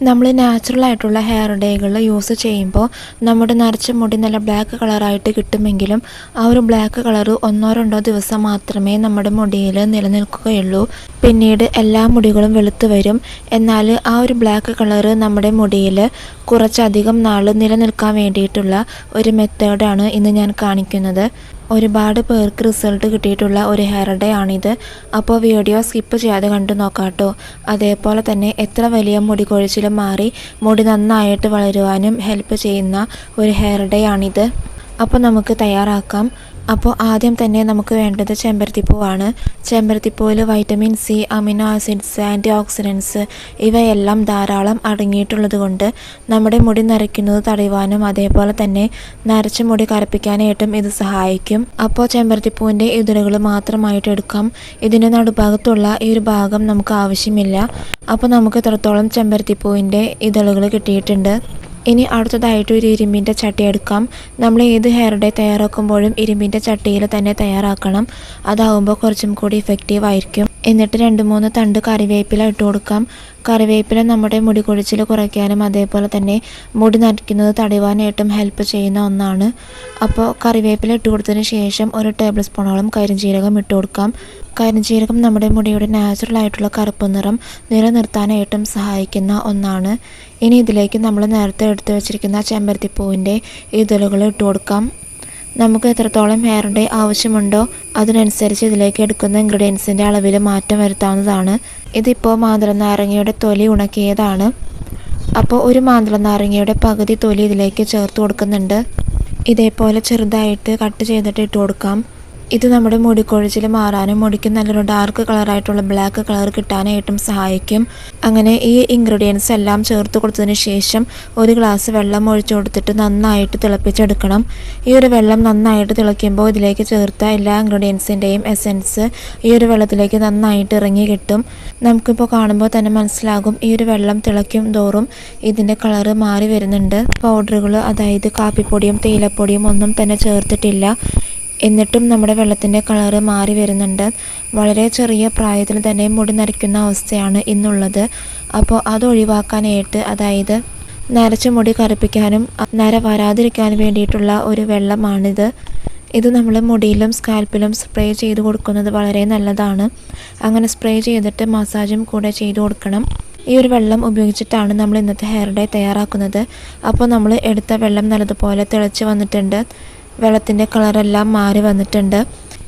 നമ്മൾ നാച്ചുറൽ ആയിട്ടുള്ള hair ഡേകൾ use ചെയ്യുമ്പോൾ നമ്മുടെ നരച്ച മുടി നല്ല ബ്ലാക്ക് കളറായിട്ട് കിട്ടുമെങ്കിലും ആ ഒരു ബ്ലാക്ക് കളർ 1-2 ദിവസം മാത്രമേ നമ്മുടെ മുടിയിൽ നിലനിൽക്കുകയുള്ളൂ. പിന്നീട് എല്ലാ മുടികളും വെളുത്തു വരും. എന്നാൽ ആ ഒരു ബ്ലാക്ക് കളർ നമ്മുടെ മുടിയിൽ കുറച്ചധികം നാൾ നിലനിൽക്കാൻ വേണ്ടിയിട്ടുള്ള ഒരു മെത്തേഡാണ് ഇന്ന് ഞാൻ കാണിക്കുന്നത്. ഒരുപാട് പേർക്ക് റിസൾട്ട് കിട്ടിയിട്ടുള്ള ഒരു ഹെയർ ഡേ ആണിത്. അപ്പോൾ വീഡിയോ സ്കിപ്പ് ചെയ്യാതെ കണ്ടു നോക്കാട്ടോ. അതേപോലെ തന്നെ എത്ര വലിയ മുടി കൊഴിച്ചിലും മാറി മുടി നന്നായിട്ട് വളരുവാനും ഹെൽപ്പ് ചെയ്യുന്ന ഒരു ഹെയർ ഡേ ആണിത്. അപ്പോൾ നമുക്ക് തയ്യാറാക്കാം. അപ്പോൾ ആദ്യം തന്നെ നമുക്ക് വേണ്ടത് ചെമ്പരത്തിപ്പൂവാണ്. ചെമ്പരത്തിപ്പൂവിൽ vitamin C, amino acids, antioxidants ഇവയെല്ലാം ധാരാളം അടങ്ങിയിട്ടുള്ളത് കൊണ്ട് നമ്മുടെ മുടി നരയ്ക്കുന്നത് തടയുവാനും അതേപോലെ തന്നെ നരച്ച മുടി കറുപ്പിക്കാനായിട്ടും ഇത് സഹായിക്കും. അപ്പോൾ ചെമ്പരത്തിപ്പൂവിൻ്റെ ഇതളുകൾ മാത്രമായിട്ട് എടുക്കാം. ഇതിൻ്റെ നടുഭാഗത്തുള്ള ഈ ഒരു ഭാഗം നമുക്ക് ആവശ്യമില്ല. അപ്പോൾ നമുക്ക് എത്രത്തോളം ചെമ്പരത്തിപ്പൂവിൻ്റെ ഇതളുകൾ കിട്ടിയിട്ടുണ്ട്. ഇനി അടുത്തതായിട്ട് ഒരു ഇരുമ്പിൻ്റെ ചട്ടി എടുക്കാം. നമ്മൾ ഏത് ഹെയർ ഡേ തയ്യാറാക്കുമ്പോഴും ഇരുമ്പിൻ്റെ ചട്ടിയിൽ തന്നെ തയ്യാറാക്കണം. അതാവുമ്പോൾ കുറച്ചും കൂടി ഇഫക്റ്റീവ് ആയിരിക്കും. എന്നിട്ട് 2-3 തണ്ട് കറിവേപ്പില ഇട്ട് കൊടുക്കാം. കറിവേപ്പില നമ്മുടെ മുടി കൊഴിച്ചിൽ കുറയ്ക്കാനും അതേപോലെ തന്നെ മുടി നരയ്ക്കുന്നത് തടയുവാനായിട്ടും ഹെൽപ്പ് ചെയ്യുന്ന ഒന്നാണ്. അപ്പോൾ കറിവേപ്പില ഇട്ട് കൊടുത്തതിന് ശേഷം 1 ടേബിൾ സ്പൂണോളം കരിഞ്ജീരകം ഇട്ട് കൊടുക്കാം. കരിഞ്ജീരകം നമ്മുടെ മുടിയുടെ നാച്ചുറൽ ആയിട്ടുള്ള കറുപ്പ് നിറം നിലനിർത്താനായിട്ടും സഹായിക്കുന്ന ഒന്നാണ്. ഇനി ഇതിലേക്ക് നമ്മൾ നേരത്തെ എടുത്തു വെച്ചിരിക്കുന്ന ചെമ്പരത്തിപ്പൂവിൻ്റെ ഇതളുകൾ ഇട്ട് കൊടുക്കാം. നമുക്ക് എത്രത്തോളം ഹെയർ ഡേ ആവശ്യമുണ്ടോ അതിനനുസരിച്ച് ഇതിലേക്ക് എടുക്കുന്ന ഇൻഗ്രീഡിയൻസിൻ്റെ അളവിൽ മാറ്റം വരുത്താവുന്നതാണ്. ഇതിപ്പോൾ മാതളനാരങ്ങയുടെ തൊലി ഉണക്കിയതാണ്. അപ്പോൾ ഒരു മാതളനാരങ്ങയുടെ പകുതി തൊലി ഇതിലേക്ക് ചേർത്ത് കൊടുക്കുന്നുണ്ട്. ഇതേപോലെ ചെറുതായിട്ട് കട്ട് ചെയ്തിട്ട് ഇട്ട് കൊടുക്കാം. ഇത് നമ്മുടെ മുടി കൊഴിച്ചിൽ മാറാനും മുടിക്ക് നല്ലൊരു ഡാർക്ക് കളറായിട്ടുള്ള ബ്ലാക്ക് കളർ കിട്ടാനായിട്ടും സഹായിക്കും. അങ്ങനെ ഈ ഇൻഗ്രീഡിയൻസ് എല്ലാം ചേർത്ത് കൊടുത്തതിന് ശേഷം 1 ഗ്ലാസ് വെള്ളം ഒഴിച്ചു കൊടുത്തിട്ട് നന്നായിട്ട് തിളപ്പിച്ചെടുക്കണം. ഈ ഒരു വെള്ളം നന്നായിട്ട് തിളയ്ക്കുമ്പോൾ ഇതിലേക്ക് ചേർത്ത എല്ലാ ഇൻഗ്രീഡിയൻസിൻ്റെയും എസൻസ് ഈ ഒരു വെള്ളത്തിലേക്ക് നന്നായിട്ട് ഇറങ്ങി കിട്ടും. നമുക്കിപ്പോൾ കാണുമ്പോൾ തന്നെ മനസ്സിലാകും ഈ ഒരു വെള്ളം തിളയ്ക്കും തോറും ഇതിൻ്റെ കളറ് മാറി വരുന്നുണ്ട്. പൗഡറുകൾ, അതായത് കാപ്പിപ്പൊടിയും തേയിലപ്പൊടിയും ഒന്നും തന്നെ ചേർത്തിട്ടില്ല. എന്നിട്ടും നമ്മുടെ വെള്ളത്തിൻ്റെ കളറ് മാറി വരുന്നുണ്ട്. വളരെ ചെറിയ പ്രായത്തിൽ തന്നെ മുടി നരയ്ക്കുന്ന അവസ്ഥയാണ് ഇന്നുള്ളത്. അപ്പോൾ അത് ഒഴിവാക്കാനായിട്ട്, അതായത് നരച്ച മുടി കറുപ്പിക്കാനും നര വരാതിരിക്കാനും വേണ്ടിയിട്ടുള്ള ഒരു വെള്ളമാണിത്. ഇത് നമ്മൾ മുടിയിലും സ്കാൽപ്പിലും സ്പ്രേ ചെയ്ത് കൊടുക്കുന്നത് വളരെ നല്ലതാണ്. അങ്ങനെ സ്പ്രേ ചെയ്തിട്ട് മസാജും കൂടെ ചെയ്ത് കൊടുക്കണം. ഈ ഒരു വെള്ളം ഉപയോഗിച്ചിട്ടാണ് നമ്മൾ ഇന്നത്തെ ഹെയർ ഡേ തയ്യാറാക്കുന്നത്. അപ്പോൾ നമ്മൾ എടുത്ത വെള്ളം നല്ലതുപോലെ തിളച്ച് വന്നിട്ടുണ്ട്. വെള്ളത്തിൻ്റെ കളറെല്ലാം മാറി വന്നിട്ടുണ്ട്.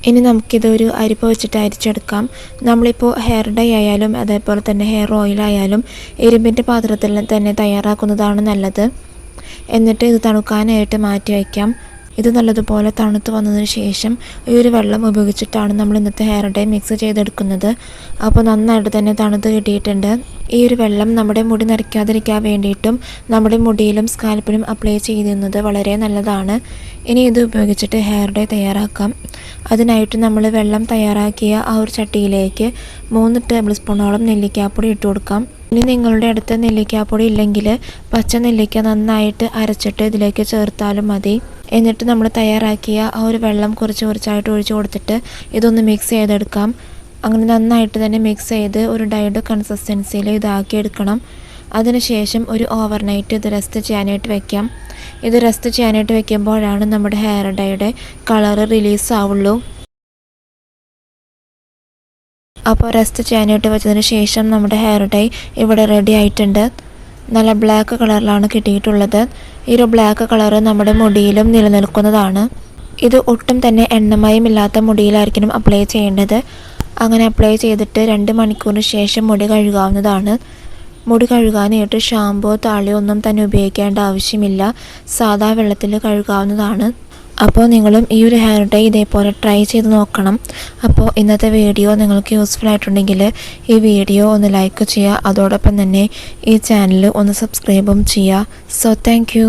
ഇനി നമുക്കിതൊരു അരിപ്പ വെച്ചിട്ട് അരിച്ചെടുക്കാം. നമ്മളിപ്പോൾ ഹെയർ ഡൈ ആയാലും അതേപോലെ തന്നെ ഹെയർ ഓയിലായാലും ഇരുമ്പിൻ്റെ പാത്രത്തിൽ തന്നെ തയ്യാറാക്കുന്നതാണ് നല്ലത്. എന്നിട്ട് ഇത് തണുക്കാനായിട്ട് മാറ്റി വയ്ക്കാം. ഇത് നല്ലതുപോലെ തണുത്ത് വന്നതിന് ശേഷം ഈ ഒരു വെള്ളം ഉപയോഗിച്ചിട്ടാണ് നമ്മൾ ഇന്നത്തെ ഹെയർ ഡൈ മിക്സ് ചെയ്തെടുക്കുന്നത്. അപ്പോൾ നന്നായിട്ട് തന്നെ തണുത്ത് കിട്ടിയിട്ടുണ്ട്. ഈ ഒരു വെള്ളം നമ്മുടെ മുടി നരയ്ക്കാതിരിക്കാൻ വേണ്ടിയിട്ടും നമ്മുടെ മുടിയിലും സ്കാൽപ്പിലും അപ്ലൈ ചെയ്യുന്നത് വളരെ നല്ലതാണ്. ഇനി ഇത് ഉപയോഗിച്ചിട്ട് ഹെയർ ഡൈ തയ്യാറാക്കാം. അതിനായിട്ട് നമ്മൾ വെള്ളം തയ്യാറാക്കിയ ആ ഒരു ചട്ടിയിലേക്ക് 3 ടേബിൾ സ്പൂണോളം നെല്ലിക്കാപ്പൊടി ഇട്ട് കൊടുക്കാം. ഇനി നിങ്ങളുടെ അടുത്ത് നെല്ലിക്കാപ്പൊടി ഇല്ലെങ്കിൽ പച്ച നെല്ലിക്ക നന്നായിട്ട് അരച്ചിട്ട് ഇതിലേക്ക് ചേർത്താലും മതി. എന്നിട്ട് നമ്മൾ തയ്യാറാക്കിയ ആ ഒരു വെള്ളം കുറച്ചായിട്ട് ഒഴിച്ചു കൊടുത്തിട്ട് ഇതൊന്ന് മിക്സ് ചെയ്തെടുക്കാം. അങ്ങനെ നന്നായിട്ട് തന്നെ മിക്സ് ചെയ്ത് ഒരു ഡൈഡ് കൺസിസ്റ്റൻസിയിൽ ഇതാക്കിയെടുക്കണം. അതിനുശേഷം ഒരു ഓവർനൈറ്റ് ഇത് റെസ്റ്റ് ചെയ്യാനായിട്ട് വെക്കാം. ഇത് റെസ്റ്റ് ചെയ്യാനായിട്ട് വെക്കുമ്പോഴാണ് നമ്മുടെ ഹെയർ ഡൈയുടെ കളറ് റിലീസ് ആവുള്ളൂ. അപ്പോൾ റെസ്റ്റ് ചെയ്യാനായിട്ട് വെച്ചതിന് ശേഷം നമ്മുടെ ഹെയർ ഡൈ ഇവിടെ റെഡി ആയിട്ടുണ്ട്. നല്ല ബ്ലാക്ക് കളറിലാണ് കിട്ടിയിട്ടുള്ളത്. ഈ ഒരു ബ്ലാക്ക് കളറ് നമ്മുടെ മുടിയിലും നിലനിൽക്കുന്നതാണ്. ഇത് ഒട്ടും തന്നെ എണ്ണമയം ഇല്ലാത്ത മുടിയിലായിരിക്കണം അപ്ലൈ ചെയ്യേണ്ടത്. അങ്ങനെ അപ്ലൈ ചെയ്തിട്ട് 2 മണിക്കൂറിന് ശേഷം മുടി കഴുകാവുന്നതാണ്. മുടി കഴുകാനായിട്ട് ഷാമ്പോ താളിയോ ഒന്നും തന്നെ ഉപയോഗിക്കേണ്ട ആവശ്യമില്ല. സാധാ വെള്ളത്തിൽ കഴുകാവുന്നതാണ്. അപ്പോൾ നിങ്ങളും ഈ ഒരു ഹെയർ ഡേ ഇതേപോലെ ട്രൈ ചെയ്ത് നോക്കണം. അപ്പോൾ ഇന്നത്തെ വീഡിയോ നിങ്ങൾക്ക് യൂസ്ഫുൾ ആയിട്ടുണ്ടെങ്കിൽ ഈ വീഡിയോ ഒന്ന് ലൈക്ക് ചെയ്യുക. അതോടൊപ്പം തന്നെ ഈ ചാനൽ ഒന്ന് സബ്സ്ക്രൈബും ചെയ്യുക. So thank you.